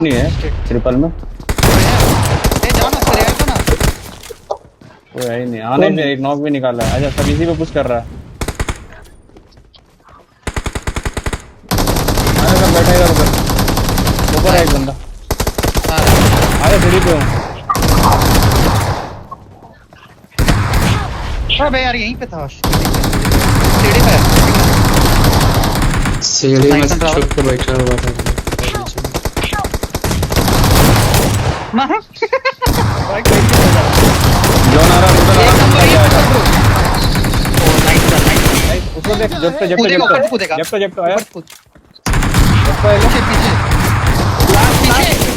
नहीं है ट्रिपल में। ए जाओ ना सर यार तो ना। कोई है ही नहीं आने से। एक नॉक भी निकाला है। अच्छा सब इसी पे पुश कर रहा है। आने सब बैठा इधर ऊपर। ऊपर है एक बंदा। आ रहा आगे सीढ़ी पे हूँ। है। अबे यार यहीं पे था सीढ़ी पे। सीढ़ी में नाइस एंड छुप के बैठा हुआ था। ना भाई कोई नहीं होगा। जॉन आ रहा है उधर आ एक रहा नंबर है। ये आजा, ब्रो। आजा। ओ नाइस। उसको देख जब तक कूदेगा ऊपर कूदेगा जब तक आया ऊपर कूद। जब तक पीछे पीछे। पीछे